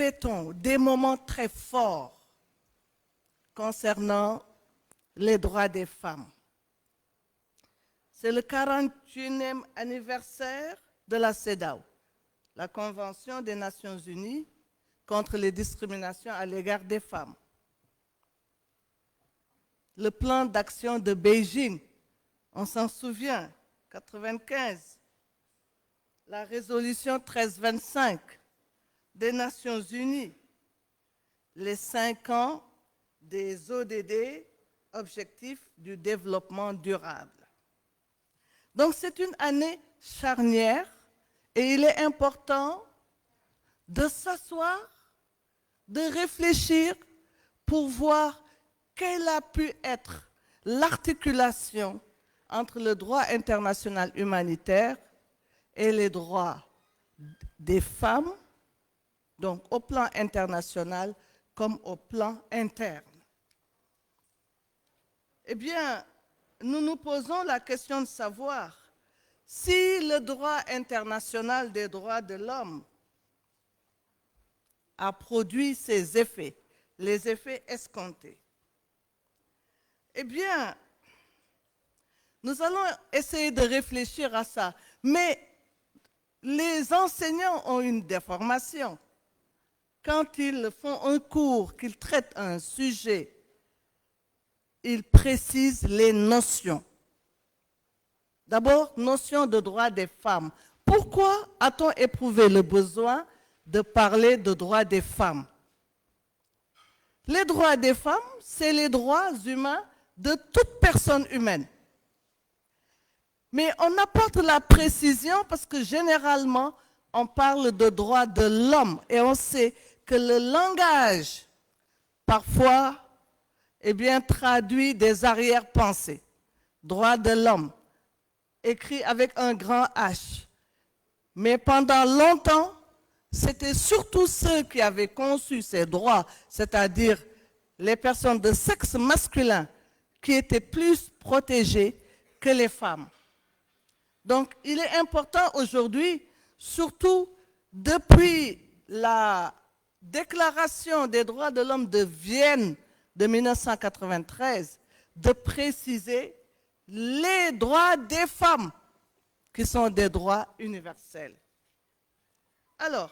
fêtons des moments très forts concernant les droits des femmes. C'est le 41e anniversaire de la CEDAW, la Convention des Nations Unies contre les discriminations à l'égard des femmes. Le plan d'action de Beijing, on s'en souvient, 1995. La résolution 1325 des Nations Unies, les 5 ans des ODD, Objectifs du développement durable. Donc c'est une année charnière et il est important de s'asseoir, de réfléchir pour voir quelle a pu être l'articulation entre le droit international humanitaire et les droits des femmes, donc au plan international comme au plan interne. Eh bien, nous nous posons la question de savoir si le droit international des droits de l'homme a produit ses effets, les effets escomptés. Eh bien, nous allons essayer de réfléchir à ça, mais les enseignants ont une déformation. Quand ils font un cours, qu'ils traitent un sujet, ils précisent les notions. D'abord, notion de droit des femmes. Pourquoi a-t-on éprouvé le besoin de parler de droits des femmes? Les droits des femmes, c'est les droits humains de toute personne humaine. Mais on apporte la précision parce que généralement, on parle de droits de l'homme et on sait que le langage, parfois, traduit des arrière-pensées. Droits de l'homme, écrit avec un grand H. Mais pendant longtemps, c'était surtout ceux qui avaient conçu ces droits, c'est-à-dire les personnes de sexe masculin, qui étaient plus protégées que les femmes. Donc, il est important aujourd'hui, surtout depuis la Déclaration des droits de l'homme de Vienne de 1993, de préciser les droits des femmes, qui sont des droits universels. Alors,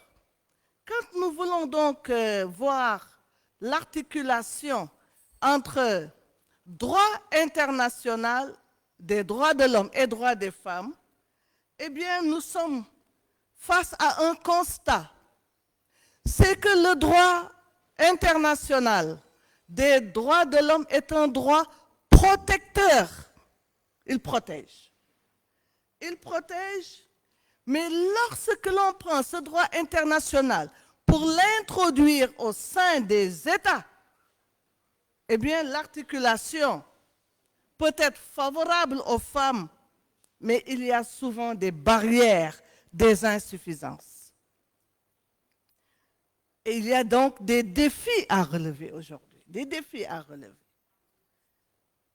quand nous voulons donc voir l'articulation entre droit international des droits de l'homme et droits des femmes, eh bien, nous sommes face à un constat. C'est que le droit international des droits de l'homme est un droit protecteur. Il protège. Il protège, mais lorsque l'on prend ce droit international pour l'introduire au sein des États, eh bien, l'articulation peut être favorable aux femmes, mais il y a souvent des barrières, des insuffisances. Et il y a donc des défis à relever aujourd'hui, des défis à relever.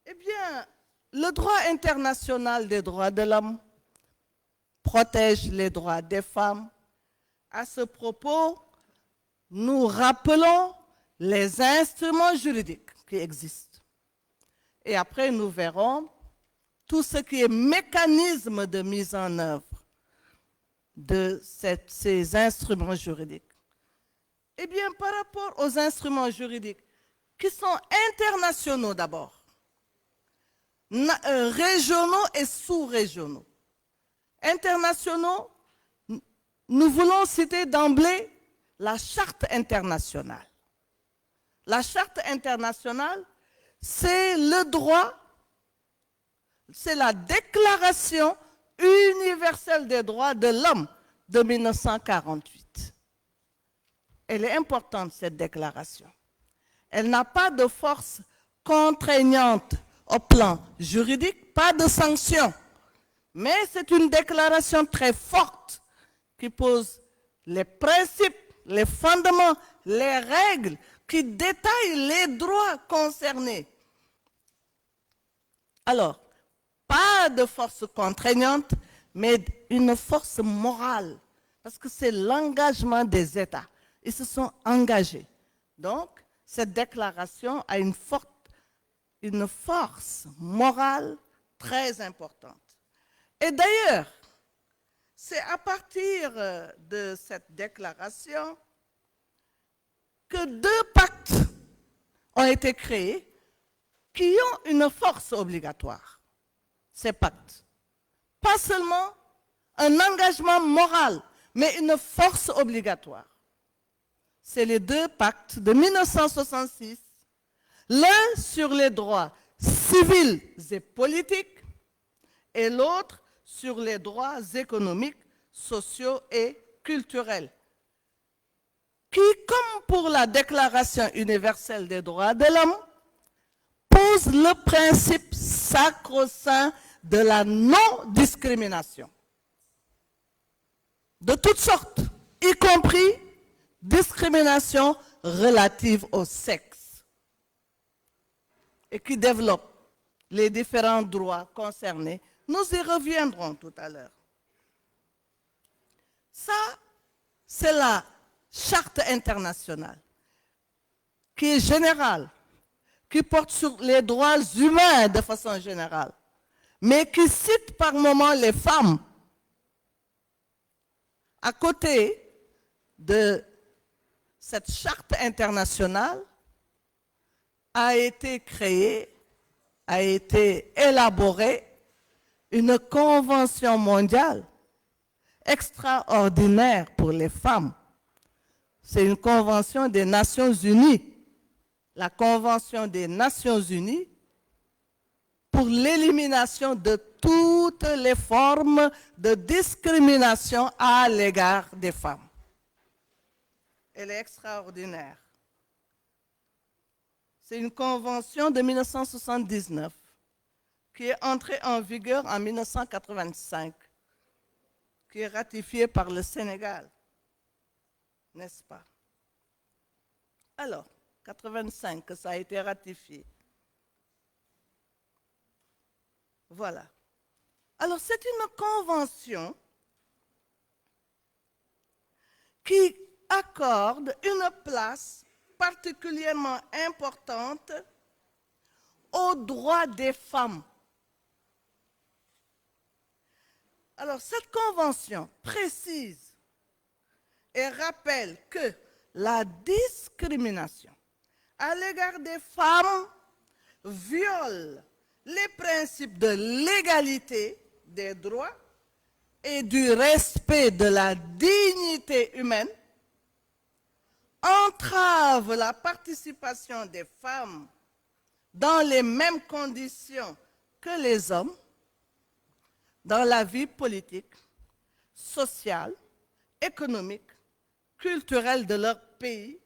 Eh bien, le droit international des droits de l'homme protège les droits des femmes. À ce propos, nous rappelons les instruments juridiques qui existent. Et après, nous verrons tout ce qui est mécanisme de mise en œuvre de ces instruments juridiques. Eh bien, par rapport aux instruments juridiques, qui sont internationaux d'abord, régionaux et sous-régionaux. Internationaux, nous voulons citer d'emblée la Charte internationale. La Charte internationale, c'est le droit, c'est la Déclaration universelle des droits de l'homme de 1948. Elle est importante, cette déclaration. Elle n'a pas de force contraignante au plan juridique, pas de sanctions. Mais c'est une déclaration très forte qui pose les principes, les fondements, les règles, qui détaillent les droits concernés. Alors, pas de force contraignante, mais une force morale, parce que c'est l'engagement des États. Ils se sont engagés. Donc, cette déclaration a une force morale très importante. Et d'ailleurs, c'est à partir de cette déclaration que 2 pactes ont été créés qui ont une force obligatoire. Ces pactes. Pas seulement un engagement moral, mais une force obligatoire. C'est les 2 pactes de 1966, l'un sur les droits civils et politiques et l'autre sur les droits économiques, sociaux et culturels, qui, comme pour la Déclaration universelle des droits de l'homme, pose le principe sacro-saint de la non-discrimination. De toutes sortes, y compris discrimination relative au sexe, et qui développe les différents droits concernés. Nous y reviendrons tout à l'heure. Ça, c'est la charte internationale, qui est générale, qui porte sur les droits humains de façon générale, mais qui cite par moments les femmes. À côté de cette charte internationale, a été créée, a été élaborée une convention mondiale extraordinaire pour les femmes. C'est une convention des Nations Unies, la Convention des Nations Unies pour l'élimination de toutes les formes de discrimination à l'égard des femmes. Elle est extraordinaire. C'est une convention de 1979 qui est entrée en vigueur en 1985, qui est ratifiée par le Sénégal, n'est-ce pas? Alors, 85 que ça a été ratifié. Voilà. Alors, c'est une convention qui accorde une place particulièrement importante aux droits des femmes. Alors, cette convention précise et rappelle que la discrimination à l'égard des femmes viole les principes de l'égalité des droits et du respect de la dignité humaine, entrave la participation des femmes dans les mêmes conditions que les hommes dans la vie politique, sociale, économique, culturelle de leur pays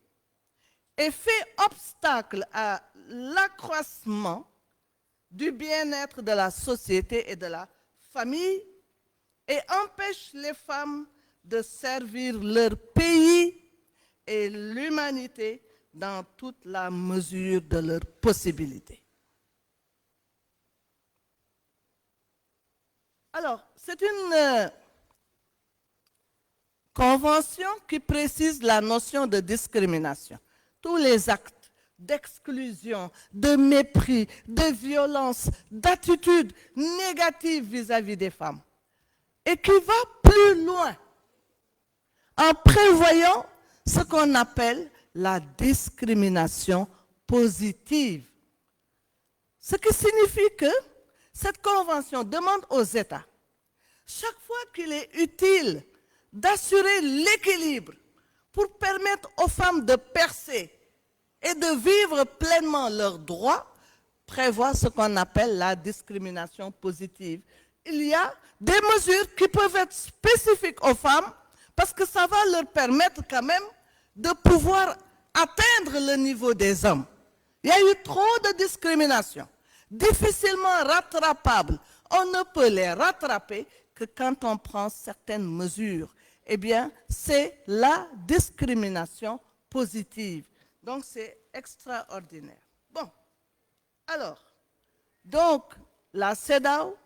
et fait obstacle à l'accroissement du bien-être de la société et de la famille et empêche les femmes de servir leur pays et l'humanité dans toute la mesure de leurs possibilités. Alors, c'est une convention qui précise la notion de discrimination. Tous les actes d'exclusion, de mépris, de violence, d'attitude négative vis-à-vis des femmes. Et qui va plus loin en prévoyant ce qu'on appelle la discrimination positive. Ce qui signifie que cette convention demande aux États, chaque fois qu'il est utile d'assurer l'équilibre pour permettre aux femmes de percer et de vivre pleinement leurs droits, prévoit ce qu'on appelle la discrimination positive. Il y a des mesures qui peuvent être spécifiques aux femmes parce que ça va leur permettre quand même de pouvoir atteindre le niveau des hommes. Il y a eu trop de discrimination, difficilement rattrapables. On ne peut les rattraper que quand on prend certaines mesures. Eh bien, c'est la discrimination positive. Donc, c'est extraordinaire. Bon, alors, donc, la CEDAW,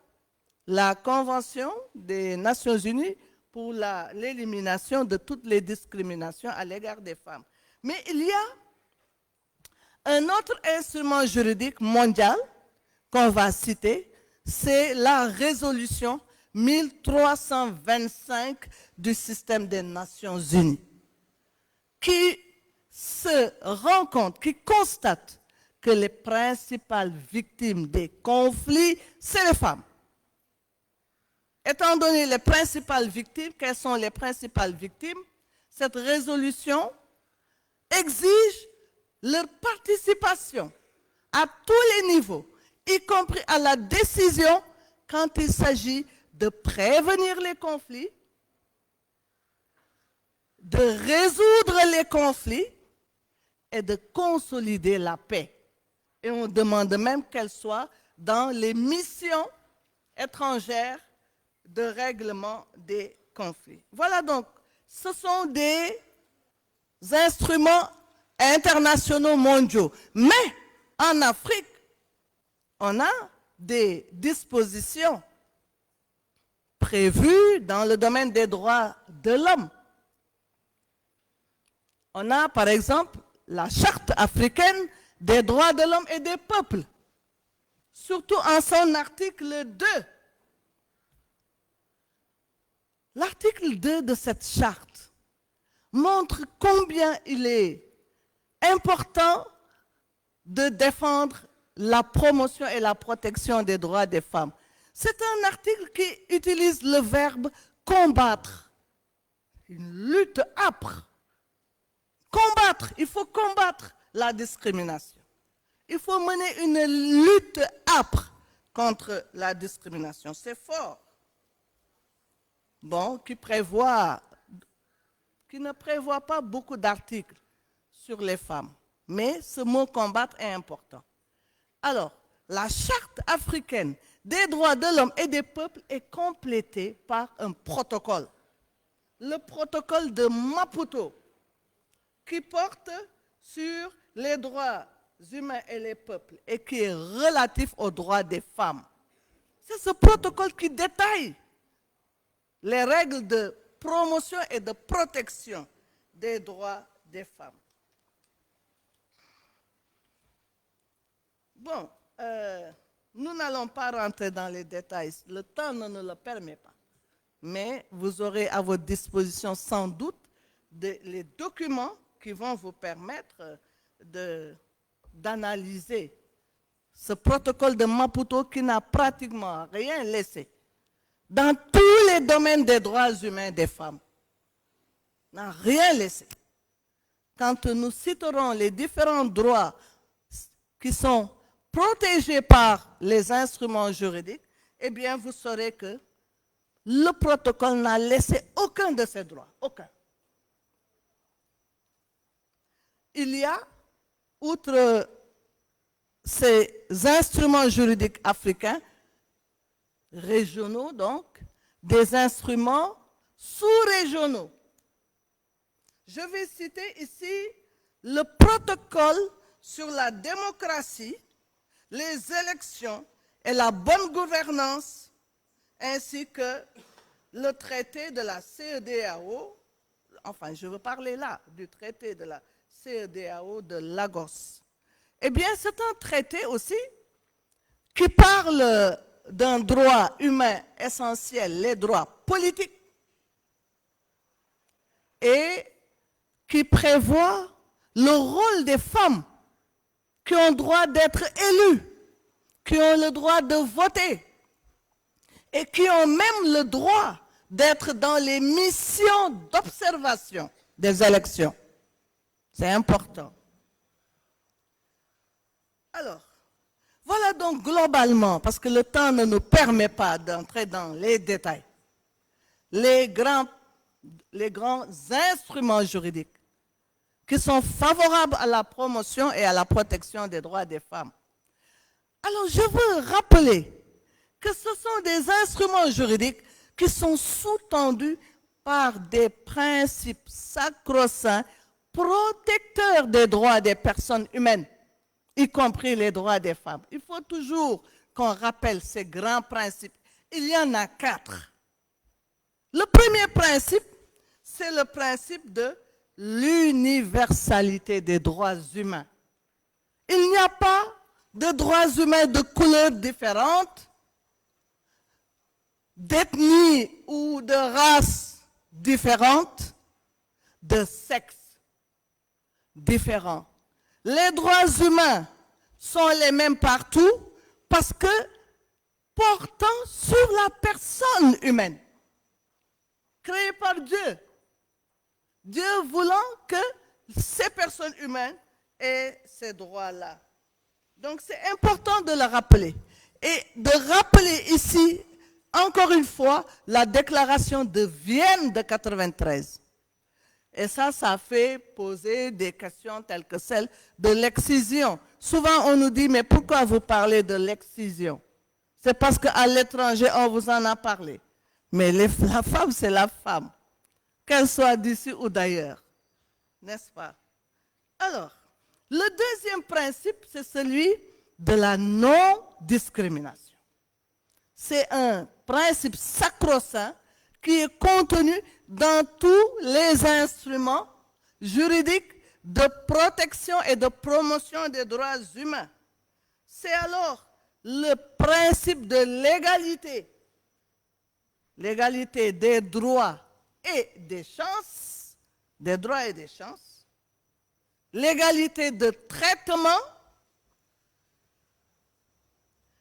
la Convention des Nations Unies pour l'élimination de toutes les discriminations à l'égard des femmes. Mais il y a un autre instrument juridique mondial qu'on va citer, c'est la résolution 1325 du système des Nations Unies, qui se rend compte, qui constate que les principales victimes des conflits, c'est les femmes. Étant donné les principales victimes, quelles sont les principales victimes? Cette résolution exige leur participation à tous les niveaux, y compris à la décision quand il s'agit de prévenir les conflits, de résoudre les conflits et de consolider la paix. Et on demande même qu'elle soit dans les missions étrangères de règlement des conflits. Voilà donc, ce sont des instruments internationaux mondiaux. Mais en Afrique, on a des dispositions prévues dans le domaine des droits de l'homme. On a par exemple la Charte africaine des droits de l'homme et des peuples, surtout en son article 2. L'article 2 de cette charte montre combien il est important de défendre la promotion et la protection des droits des femmes. C'est un article qui utilise le verbe combattre, une lutte âpre. Combattre, il faut combattre la discrimination. Il faut mener une lutte âpre contre la discrimination. C'est fort. Bon, qui ne prévoit pas beaucoup d'articles sur les femmes. Mais ce mot combattre est important. Alors, la Charte africaine des droits de l'homme et des peuples est complétée par un protocole. Le protocole de Maputo, qui porte sur les droits humains et les peuples et qui est relatif aux droits des femmes. C'est ce protocole qui détaille les règles de promotion et de protection des droits des femmes. Bon, nous n'allons pas rentrer dans les détails, le temps ne nous le permet pas. Mais vous aurez à votre disposition sans doute les documents qui vont vous permettre d'analyser ce protocole de Maputo qui n'a pratiquement rien laissé dans tous les domaines des droits humains des femmes. N'a rien laissé. Quand nous citerons les différents droits qui sont protégés par les instruments juridiques, eh bien, vous saurez que le protocole n'a laissé aucun de ces droits. Aucun. Il y a, outre ces instruments juridiques africains, régionaux donc, des instruments sous-régionaux. Je vais citer ici le protocole sur la démocratie, les élections et la bonne gouvernance, ainsi que le traité de la CEDEAO, enfin je veux parler là du traité de la CEDEAO de Lagos. Eh bien, c'est un traité aussi qui parle d'un droit humain essentiel, les droits politiques, et qui prévoit le rôle des femmes qui ont le droit d'être élues, qui ont le droit de voter et qui ont même le droit d'être dans les missions d'observation des élections. C'est important. Alors, voilà donc globalement, parce que le temps ne nous permet pas d'entrer dans les détails, les grands instruments juridiques qui sont favorables à la promotion et à la protection des droits des femmes. Alors, je veux rappeler que ce sont des instruments juridiques qui sont sous-tendus par des principes sacro-saints protecteurs des droits des personnes humaines, y compris les droits des femmes. Il faut toujours qu'on rappelle ces grands principes. Il y en a 4. Le premier principe, c'est le principe de l'universalité des droits humains. Il n'y a pas de droits humains de couleurs différentes, d'ethnie ou de races différentes, de sexe différents. Les droits humains sont les mêmes partout parce que portant sur la personne humaine, créée par Dieu. Dieu voulant que ces personnes humaines aient ces droits-là. Donc c'est important de le rappeler. Et de rappeler ici, encore une fois, la déclaration de Vienne de 93. Et ça fait poser des questions telles que celle de l'excision. Souvent, on nous dit, mais pourquoi vous parlez de l'excision? C'est parce qu'à l'étranger, on vous en a parlé. Mais la femme, c'est la femme, qu'elle soit d'ici ou d'ailleurs. N'est-ce pas? Alors, le deuxième principe, c'est celui de la non-discrimination. C'est un principe sacro-saint qui est contenu dans tous les instruments juridiques de protection et de promotion des droits humains. C'est alors le principe de l'égalité, l'égalité des droits et des chances, des droits et des chances, l'égalité de traitement,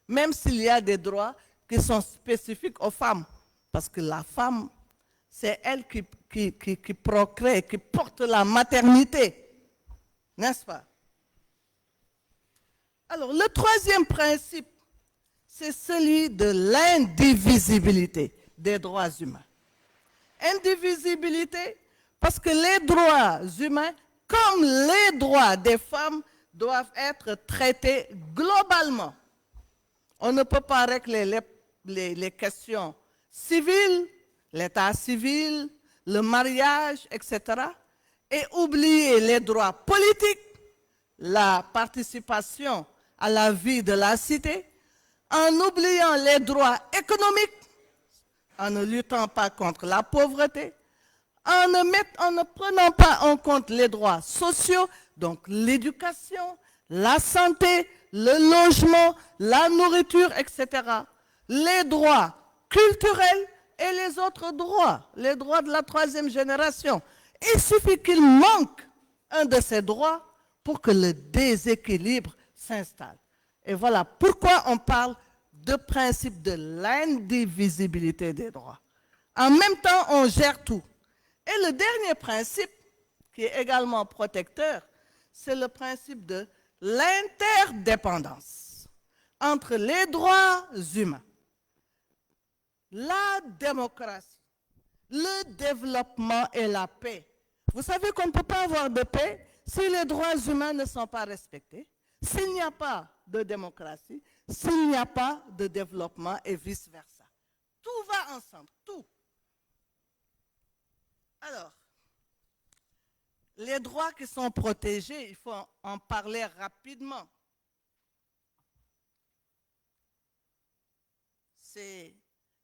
même s'il y a des droits qui sont spécifiques aux femmes, parce que la femme, c'est elle qui procrée, qui porte la maternité, n'est-ce pas? Alors, le troisième principe, c'est celui de l'indivisibilité des droits humains. Indivisibilité, parce que les droits humains, comme les droits des femmes, doivent être traités globalement. On ne peut pas régler les questions civiles, l'état civil, le mariage, etc., et oublier les droits politiques, la participation à la vie de la cité, en oubliant les droits économiques, en ne luttant pas contre la pauvreté, en ne prenant pas en compte les droits sociaux, donc l'éducation, la santé, le logement, la nourriture, etc., les droits culturels et les autres droits, les droits de la troisième génération. Il suffit qu'il manque un de ces droits pour que le déséquilibre s'installe. Et voilà pourquoi on parle de principe de l'indivisibilité des droits. En même temps, on gère tout. Et le dernier principe, qui est également protecteur, c'est le principe de l'interdépendance entre les droits humains, la démocratie, le développement et la paix. Vous savez qu'on ne peut pas avoir de paix si les droits humains ne sont pas respectés, s'il n'y a pas de démocratie, s'il n'y a pas de développement et vice-versa. Tout va ensemble, tout. Alors, les droits qui sont protégés, il faut en parler rapidement. C'est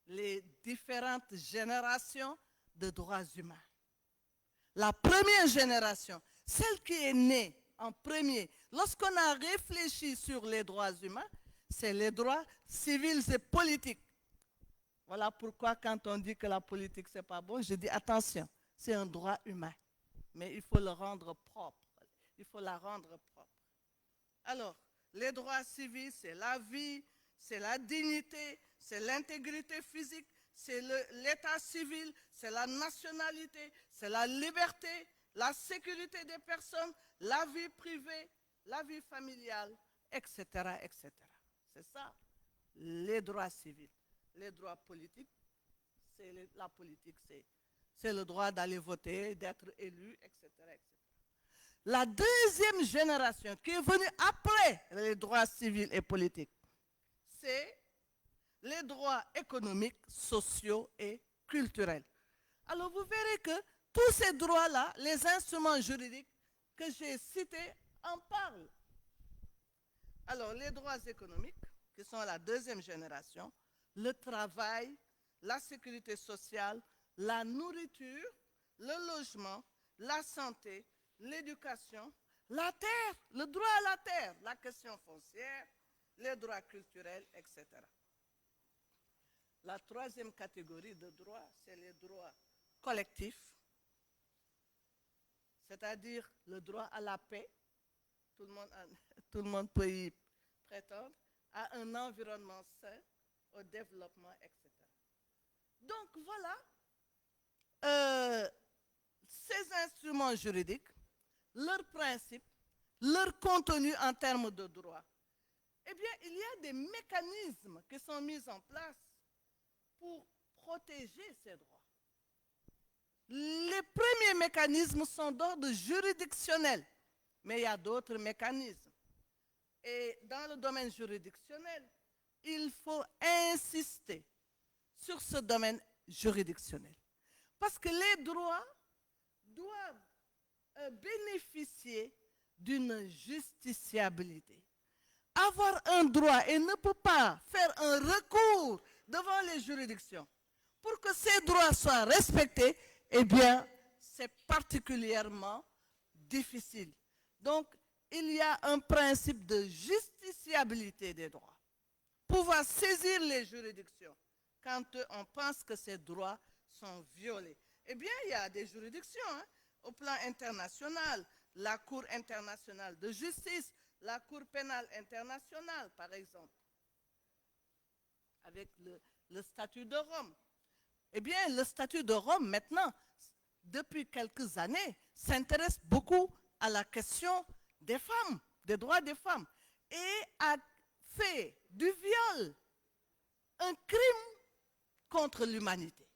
les différentes générations de droits humains. La première génération, celle qui est née en premier, lorsqu'on a réfléchi sur les droits humains, c'est les droits civils et politiques. Voilà pourquoi quand on dit que la politique, c'est pas bon, je dis attention, c'est un droit humain. Mais il faut le rendre propre. Il faut la rendre propre. Alors, les droits civils, c'est la vie, c'est la dignité, c'est l'intégrité physique, c'est l'état civil, c'est la nationalité, c'est la liberté, la sécurité des personnes, la vie privée, la vie familiale, etc., etc. C'est ça, les droits civils. Les droits politiques, la politique, c'est le droit d'aller voter, d'être élu, etc., etc. La deuxième génération qui est venue après les droits civils et politiques, c'est les droits économiques, sociaux et culturels. Alors vous verrez que tous ces droits-là, les instruments juridiques que j'ai cités en parlent. Alors les droits économiques, qui sont la deuxième génération, le travail, la sécurité sociale, la nourriture, le logement, la santé, l'éducation, la terre, le droit à la terre, la question foncière, les droits culturels, etc. La troisième catégorie de droits, c'est les droits collectifs, c'est-à-dire le droit à la paix, tout tout le monde peut y prétendre, à un environnement sain, au développement, etc. Donc voilà, ces instruments juridiques, leurs principes, leur contenu en termes de droit. Eh bien, il y a des mécanismes qui sont mis en place pour protéger ces droits. Les premiers mécanismes sont d'ordre juridictionnel, mais il y a d'autres mécanismes. Et dans le domaine juridictionnel, il faut insister sur ce domaine juridictionnel. Parce que les droits doivent bénéficier d'une justiciabilité. Avoir un droit et ne peut pas faire un recours devant les juridictions pour que ces droits soient respectés, eh bien, c'est particulièrement difficile. Donc, il y a un principe de justiciabilité des droits. Pouvoir saisir les juridictions quand on pense que ces droits sont violés. Eh bien, il y a des juridictions au plan international, la Cour internationale de justice, la Cour pénale internationale, par exemple, avec le statut de Rome. Eh bien, le statut de Rome, maintenant, depuis quelques années, s'intéresse beaucoup à la question des femmes, des droits des femmes, et a fait du viol un crime contre l'humanité.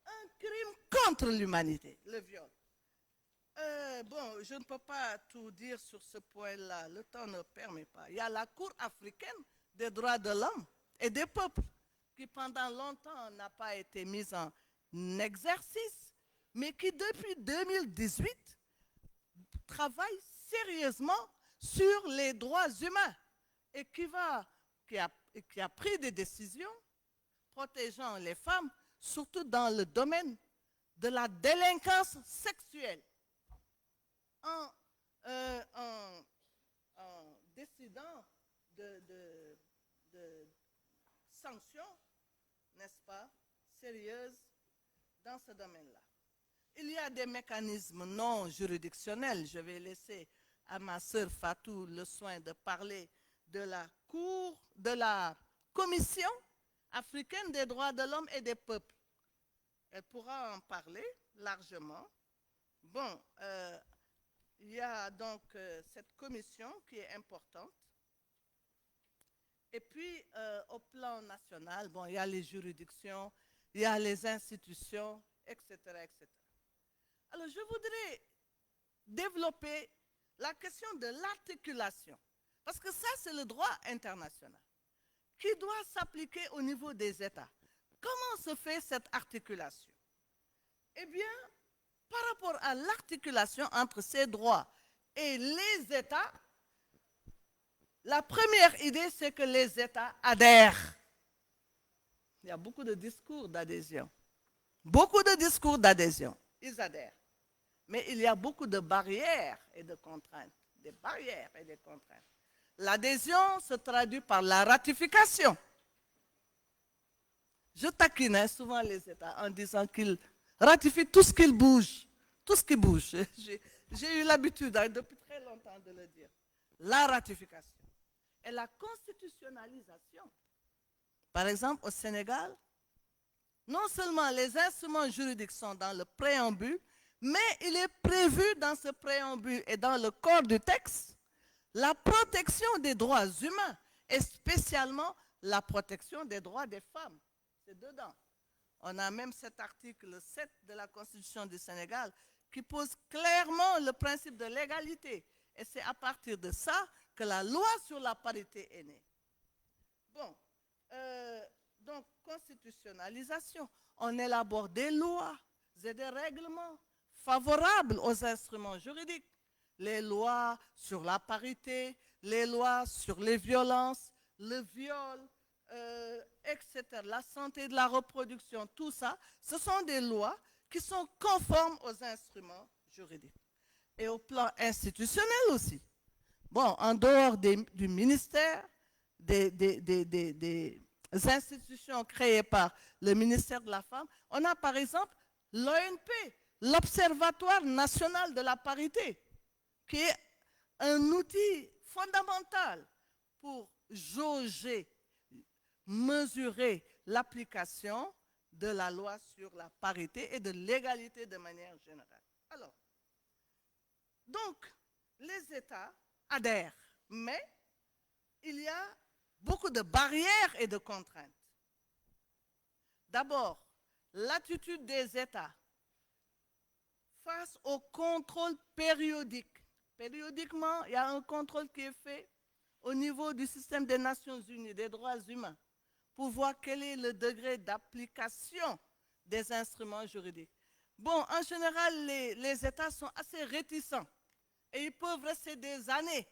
Un crime contre l'humanité, le viol. Bon, je ne peux pas tout dire sur ce point-là, le temps ne permet pas. Il y a la Cour africaine des droits de l'homme et des peuples, qui pendant longtemps n'a pas été mise en exercice, mais qui depuis 2018 travaille sérieusement sur les droits humains et qui a pris des décisions protégeant les femmes, surtout dans le domaine de la délinquance sexuelle, en décidant de sanctions, n'est-ce pas, sérieuses dans ce domaine-là. Il y a des mécanismes non juridictionnels. Je vais laisser à ma sœur Fatou le soin de parler de la Commission africaine des droits de l'homme et des peuples. Elle pourra en parler largement. Bon, il y a donc cette commission qui est importante. Et puis, au plan national, bon, il y a les juridictions, il y a les institutions, etc., etc. Alors, je voudrais développer la question de l'articulation, parce que ça, c'est le droit international, qui doit s'appliquer au niveau des États. Comment se fait cette articulation? Eh bien, par rapport à l'articulation entre ces droits et les États, la première idée, c'est que les États adhèrent. Il y a beaucoup de discours d'adhésion. Beaucoup de discours d'adhésion. Ils adhèrent. Mais il y a beaucoup de barrières et de contraintes. Des barrières et des contraintes. L'adhésion se traduit par la ratification. Je taquine souvent les États en disant qu'ils ratifient tout ce qui bouge. Tout ce qui bouge. J'ai eu l'habitude depuis très longtemps de le dire. La ratification. Et la constitutionnalisation. Par exemple, au Sénégal, non seulement les instruments juridiques sont dans le préambule, mais il est prévu dans ce préambule et dans le corps du texte la protection des droits humains et spécialement la protection des droits des femmes. C'est dedans. On a même cet article 7 de la Constitution du Sénégal qui pose clairement le principe de l'égalité. Et c'est à partir de ça que la loi sur la parité est née. Bon, donc constitutionnalisation, on élabore des lois et des règlements favorables aux instruments juridiques. Les lois sur la parité, les lois sur les violences, le viol, etc., la santé de la reproduction, tout ça, ce sont des lois qui sont conformes aux instruments juridiques. Et au plan institutionnel aussi. Bon, en dehors du ministère, des institutions créées par le ministère de la Femme, on a par exemple l'ONP, l'Observatoire national de la parité, qui est un outil fondamental pour jauger, mesurer l'application de la loi sur la parité et de l'égalité de manière générale. Alors, donc, les États adhèrent, mais il y a beaucoup de barrières et de contraintes. D'abord, l'attitude des États face au contrôle périodique. Périodiquement, il y a un contrôle qui est fait au niveau du système des Nations Unies, des droits humains, pour voir quel est le degré d'application des instruments juridiques. Bon, en général, les États sont assez réticents et ils peuvent rester des années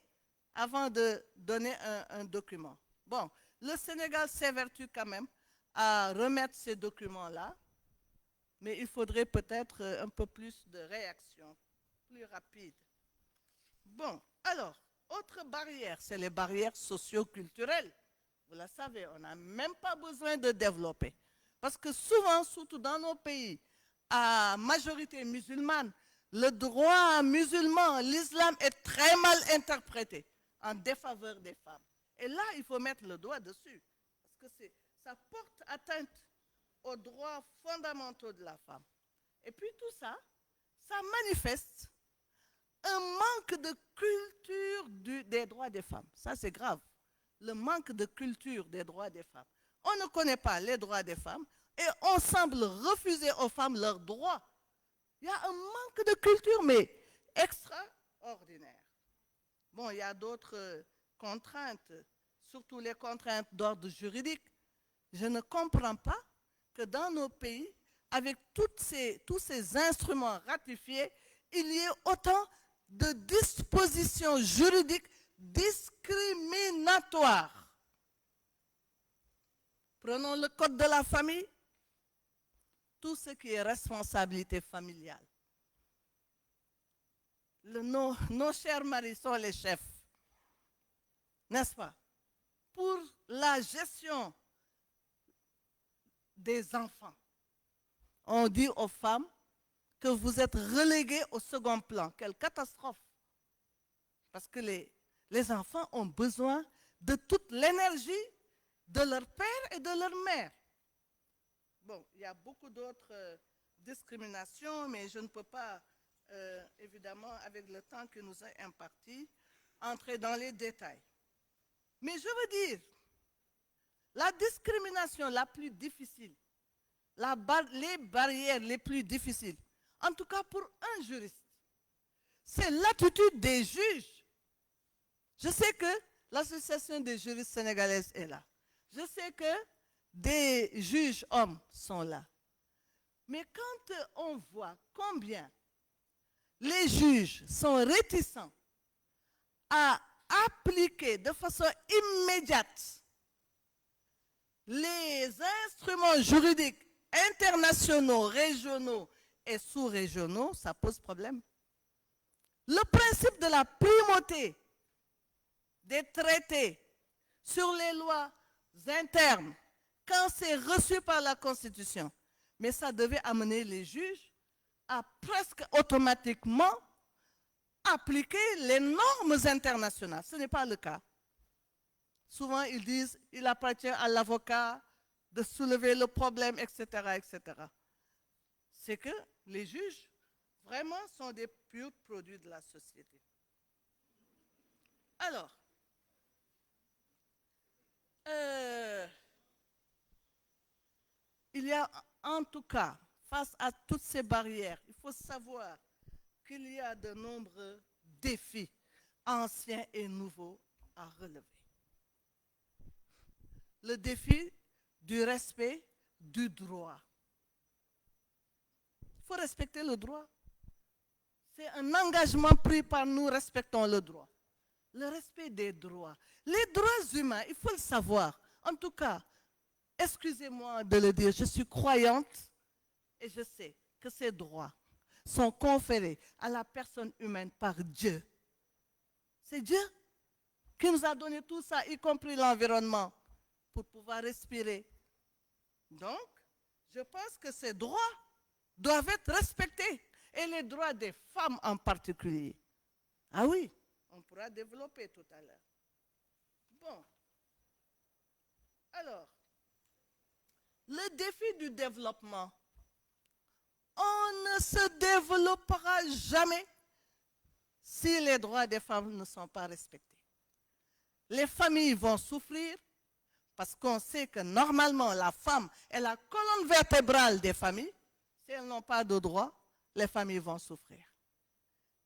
avant de donner un document. Bon, le Sénégal s'évertue quand même à remettre ces documents-là, mais il faudrait peut-être un peu plus de réaction, plus rapide. Bon, alors, autre barrière, c'est les barrières socio-culturelles. Vous le savez, on n'a même pas besoin de développer. Parce que souvent, surtout dans nos pays à majorité musulmane, le droit musulman, l'islam est très mal interprété en défaveur des femmes. Et là, il faut mettre le doigt dessus. Parce que ça porte atteinte aux droits fondamentaux de la femme. Et puis tout ça, ça manifeste un manque de culture des droits des femmes. Ça, c'est grave. Le manque de culture des droits des femmes. On ne connaît pas les droits des femmes et on semble refuser aux femmes leurs droits. Il y a un manque de culture, mais extraordinaire. Bon, il y a d'autres contraintes, surtout les contraintes d'ordre juridique. Je ne comprends pas que dans nos pays, avec tous ces instruments ratifiés, il y ait autant de dispositions juridiques discriminatoires. Prenons le code de la famille, tout ce qui est responsabilité familiale. Nos chers maris sont les chefs, n'est-ce pas? Pour la gestion des enfants, on dit aux femmes que vous êtes reléguées au second plan. Quelle catastrophe! Parce que les enfants ont besoin de toute l'énergie de leur père et de leur mère. Bon, il y a beaucoup d'autres discriminations, mais je ne peux pas, évidemment, avec le temps que nous est imparti, entrer dans les détails. Mais je veux dire, la discrimination la plus difficile, les barrières les plus difficiles, en tout cas pour un juriste, c'est l'attitude des juges. Je sais que l'association des juristes sénégalaises est là. Je sais que des juges hommes sont là. Mais quand on voit combien les juges sont réticents à appliquer de façon immédiate les instruments juridiques internationaux, régionaux et sous-régionaux, ça pose problème. Le principe de la primauté des traités sur les lois internes, quand c'est reçu par la Constitution, mais ça devait amener les juges à presque automatiquement appliquer les normes internationales. Ce n'est pas le cas. Souvent, ils disent il appartient à l'avocat de soulever le problème, etc., etc. C'est que les juges, vraiment, sont des purs produits de la société. Alors, il y a en tout cas, face à toutes ces barrières, il faut savoir qu'il y a de nombreux défis, anciens et nouveaux, à relever. Le défi du respect du droit. Il faut respecter le droit. C'est un engagement pris par nous, respectons le droit. Le respect des droits. Les droits humains, il faut le savoir. En tout cas, excusez-moi de le dire, je suis croyante et je sais que ces droits sont conférés à la personne humaine par Dieu. C'est Dieu qui nous a donné tout ça, y compris l'environnement, pour pouvoir respirer. Donc, je pense que ces droits doivent être respectés, et les droits des femmes en particulier. Ah oui, on pourra développer tout à l'heure. Bon, alors, le défi du développement, on ne se développera jamais si les droits des femmes ne sont pas respectés. Les familles vont souffrir parce qu'on sait que normalement la femme est la colonne vertébrale des familles. Si elles n'ont pas de droits, les familles vont souffrir.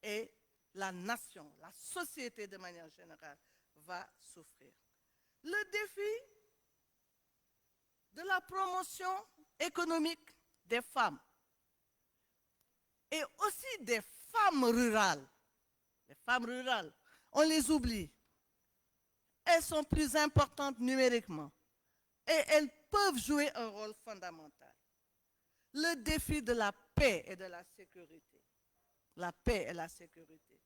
Et la nation, la société de manière générale va souffrir. Le défi de la promotion économique des femmes et aussi des femmes rurales. Les femmes rurales, on les oublie. Elles sont plus importantes numériquement et elles peuvent jouer un rôle fondamental. Le défi de la paix et de la sécurité. La paix et la sécurité.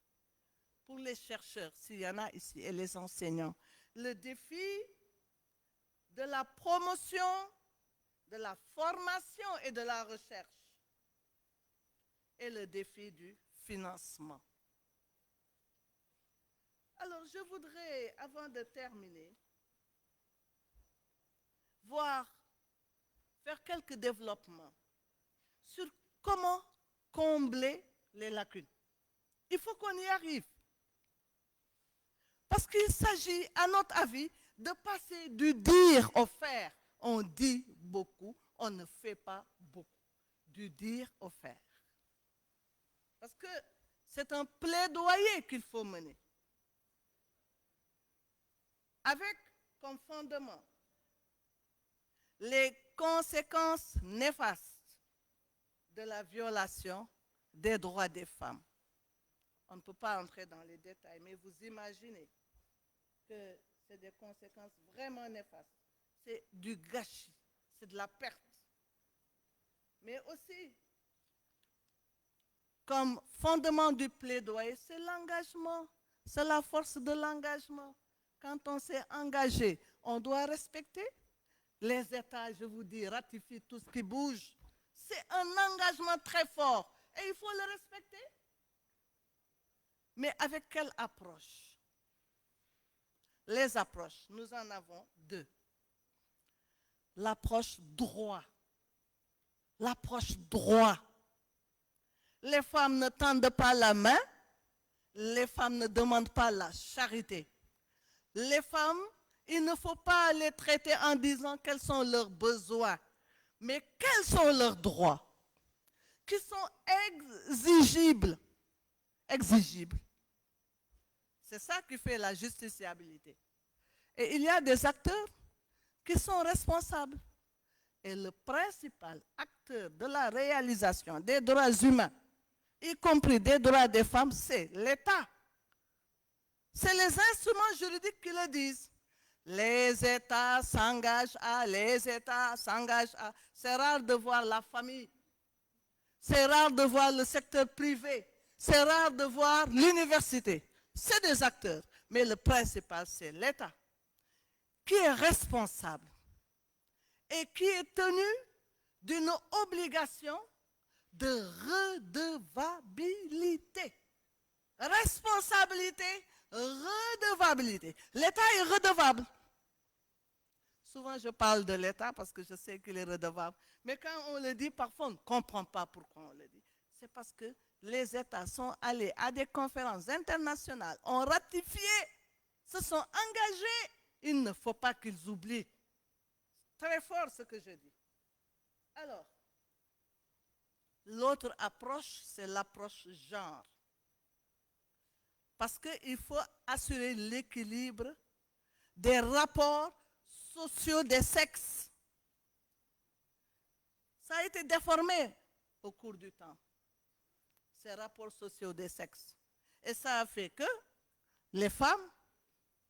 Pour les chercheurs, s'il y en a ici, et les enseignants, le défi de la promotion, de la formation et de la recherche. Et le défi du financement. Alors, je voudrais, avant de terminer, faire quelques développements sur comment combler les lacunes. Il faut qu'on y arrive. Parce qu'il s'agit, à notre avis, de passer du dire au faire. On dit beaucoup, on ne fait pas beaucoup. Du dire au faire. Parce que c'est un plaidoyer qu'il faut mener. Avec comme fondement les conséquences néfastes de la violation des droits des femmes. On ne peut pas entrer dans les détails, mais vous imaginez que c'est des conséquences vraiment néfastes. C'est du gâchis, c'est de la perte. Mais aussi, comme fondement du plaidoyer, c'est l'engagement, c'est la force de l'engagement. Quand on s'est engagé, on doit respecter. Les États, je vous dis, ratifient tout ce qui bouge. C'est un engagement très fort et il faut le respecter. Mais avec quelle approche? Les approches, nous en avons deux. L'approche droit. L'approche droit. Les femmes ne tendent pas la main, les femmes ne demandent pas la charité. Les femmes, il ne faut pas les traiter en disant quels sont leurs besoins, mais quels sont leurs droits, qui sont exigibles. Exigibles. C'est ça qui fait la justiciabilité. Et il y a des acteurs qui sont responsables. Et le principal acteur de la réalisation des droits humains, y compris des droits des femmes, c'est l'État. C'est les instruments juridiques qui le disent. Les États s'engagent à, les États s'engagent à. C'est rare de voir la famille. C'est rare de voir le secteur privé. C'est rare de voir l'université. C'est des acteurs. Mais le principal, c'est l'État, qui est responsable et qui est tenu d'une obligation de redevabilité. Responsabilité, redevabilité. L'État est redevable. Souvent, je parle de l'État parce que je sais qu'il est redevable. Mais quand on le dit, parfois, on ne comprend pas pourquoi on le dit. C'est parce que les États sont allés à des conférences internationales, ont ratifié, se sont engagés. Il ne faut pas qu'ils oublient. Très fort ce que je dis. Alors, l'autre approche, c'est l'approche genre. Parce qu'il faut assurer l'équilibre des rapports sociaux des sexes. Ça a été déformé au cours du temps, ces rapports sociaux des sexes. Et ça a fait que les femmes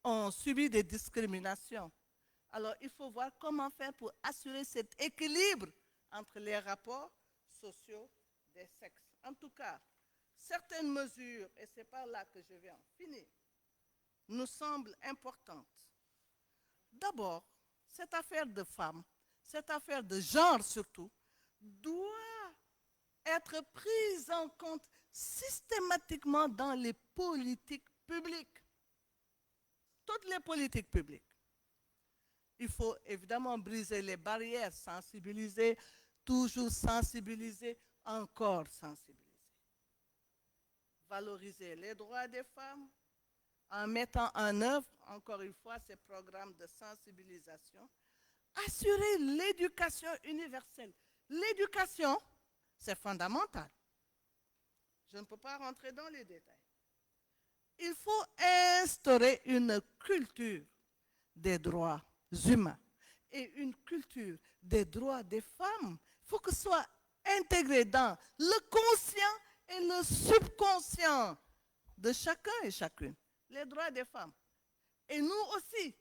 ont subi des discriminations Alors, il faut voir comment faire pour assurer cet équilibre entre les rapports sociaux des sexes. En tout cas, certaines mesures, et c'est par là que je vais en finir, nous semblent importantes. D'abord, cette affaire de femmes, cette affaire de genre surtout, doit être prise en compte systématiquement dans les politiques publiques. Toutes les politiques publiques. Il faut évidemment briser les barrières, sensibiliser, toujours sensibiliser, encore sensibiliser. Valoriser les droits des femmes en mettant en œuvre, encore une fois, ces programmes de sensibilisation. Assurer l'éducation universelle. L'éducation, c'est fondamental. Je ne peux pas rentrer dans les détails. Il faut instaurer une culture des droits humains et une culture des droits des femmes. Il faut que ce soit intégré dans le conscient et le subconscient de chacun et chacune. Les droits des femmes. Et nous aussi,